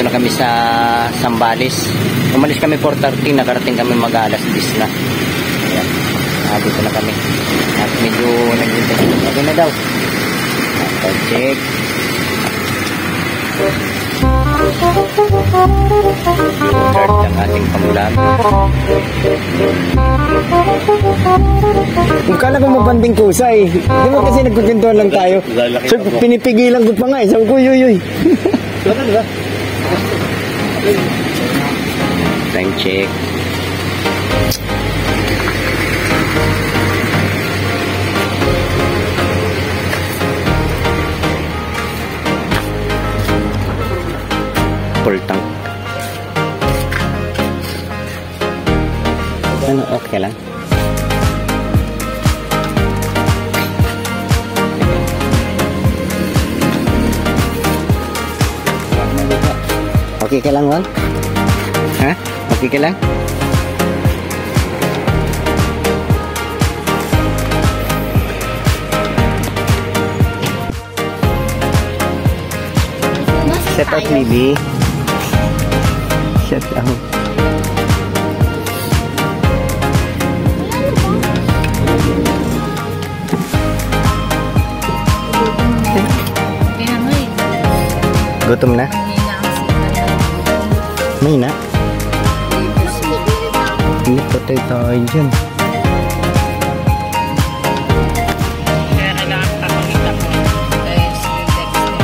nandito na kami sa Zambales. Umalis kami 4:30, nakarating kami mag-alas 10 na. Ayan. Dito na kami. At medyo nandito. Okay na daw. Check. Start ang ating pamulan. Kung kala ko mabanding kusa eh. Di ba kasi nagkukintuan lang tayo? So pinipigilan ko pa nga eh. Sabi ko yoy. Time check. Full tank. Ano, okay lang. Okay ka lang, Wal? Ha? Okay ka lang? Set out, baby. Set out. Gutom na? May na? Hindi patay tayo dyan. Kaya kailangan papakita ko. Dahil si Dexter.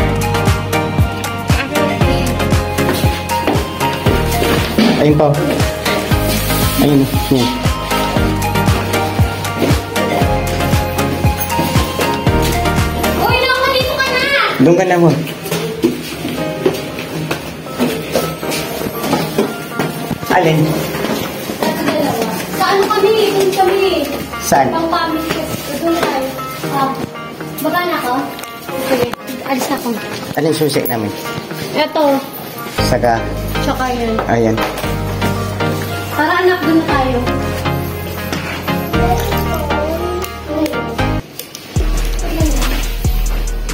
Ayun pa. Ayun. Ayun. Uy, Loka, dito ka na! Doon ka na mo. Alin? Sa ano kami? Doon kami. Saan? Pang pamit ko. Doon tayo. Baka na ako? Sige, alis na ako. Alin susi namin? Eto. Saka. Tsaka yan. Ayan. Para anak, doon tayo.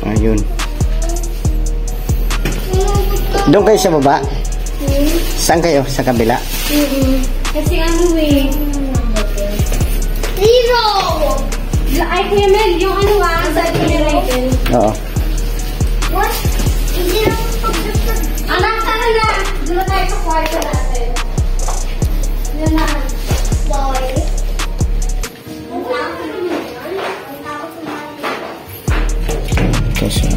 Ayun. Doon kayo sa baba? Saan kayo? Sa kabila? Kasi ano eh. Zero! Ay, Kuya Mel, yung ano sabi ni Raquel. Oo. What? Hindi na anak, tara na! Doon na tayo sa kwarto natin. Yun na. Boy. Ang takot naman yan. Ang takot naman. Kasi.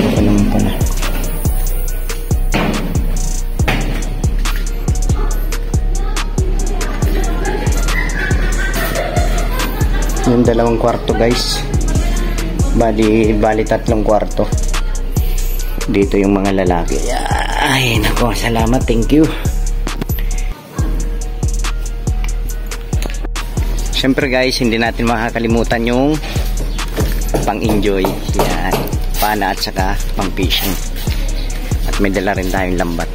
Ako naman pala. Yung dalawang kwarto, guys. Bali 3 kwarto. Dito yung mga lalaki. Ay, nako, salamat, thank you. Siyempre, guys, hindi natin makakalimutan yung pang-enjoy. Yan, pana at saka pang-fishing. At may dala rin tayong lambat.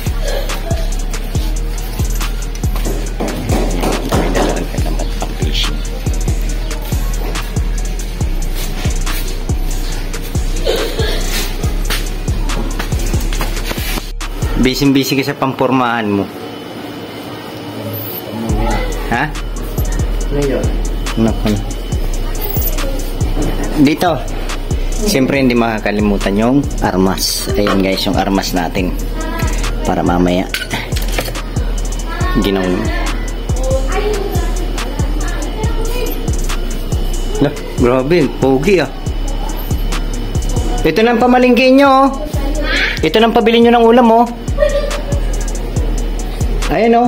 Yan, may dala rin tayong lambat pang-fishing. Busy-busy ka sa pampormahan mo. Ha? Ngayon. Naku. Dito. Siyempre hindi makakalimutan yung armas. Ayan guys, yung armas natin. Para mamaya ginaw. Lah, grabe, pogi ah. Ito na ang pamalingki nyo oh. Ito na ang pabili nyo ng ulam oh. Ayan oh.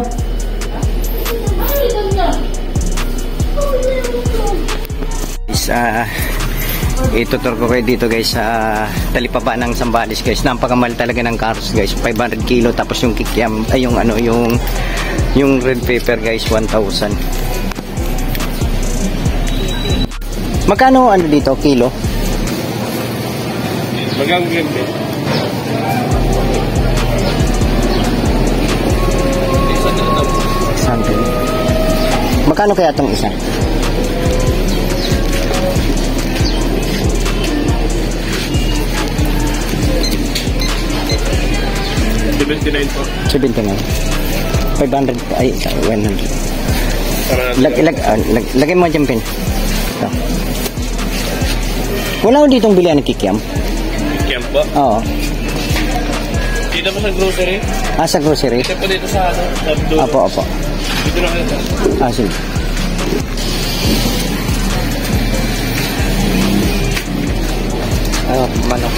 Itutur ko kayo dito guys sa talipapa ng Zambales guys. Napakamahal talaga ng carrots guys. 500 kilo tapos yung kikiam ay yung ano yung red pepper guys 1,000. Magkano ano dito kilo? Magang ganda. Something. Magkano kaya itong isa? 79 po. 79. 500, ay, 100. Lagay mo dyan, pin. Ito. Wala ko ditong bilihan ng kikiam. Camp po. Oo. Dito po sa grocery. Sa grocery? Dito po dito sa dulo. Opo. Dito lang ito. Sige. Manok.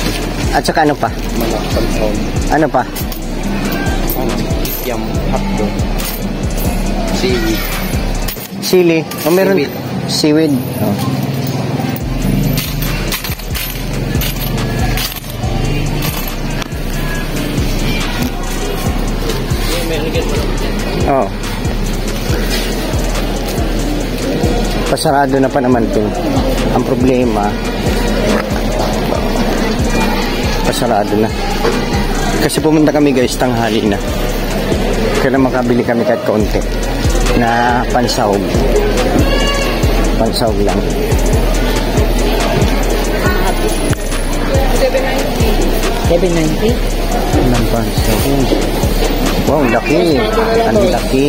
At saka ano pa? Manok, pansaw. Ano pa? Kikiam, hotdog. Seaweed. Sili. O meron? Seaweed. Oh. Oh. Pasarado na pa naman ito. Ang problema, pasarado na. Kasi pumunta kami guys, tanghali na. Kaya makabili kami kahit kaunti na pansahog. Pansahog lang. 790. Ng pansahog. Wow, laki. Ang laki.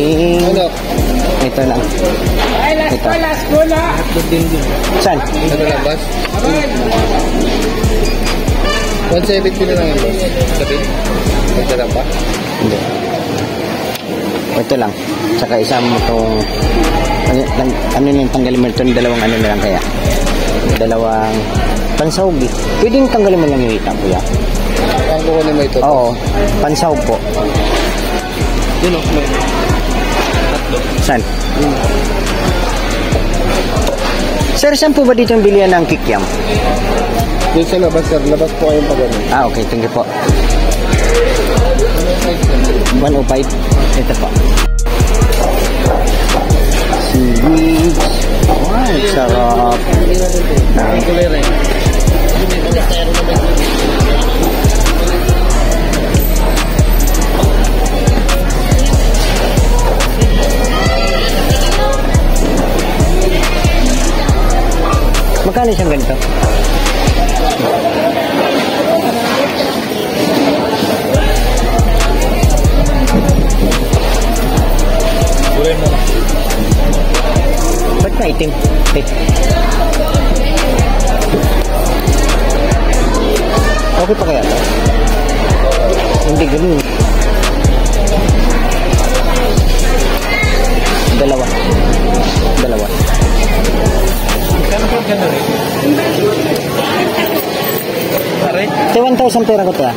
Ito lang. Ito. Saan? Ano labas? 170 na lang yun. Sabi? Magdala pa? Hindi. Ito lang. Tsaka isama mo itong ano na yung tanggalin mo itong dalawang ano na lang kaya. Dalawang pansahog eh. Pwedeng tanggalin mo lang yung hita, kuya. Ang kukunin mo ito? Oo. Pansahog po. Yun o. Saan? Sir, saan po ba dito yung bilihan ng kikiam? Doon sa labas, sir. Labas po kayong pag-ano. Okay. Thank you po. 105. Ito po. Seaweed. Wow, sarap. Ang kulay rin. Magkano siyang ganito? Kulay mo. Ba't na itim? Okay pa kaya ito? Hindi ganun. Dalawa. Kano po ganda rin? Pare? 1,000 pera ko ito ah.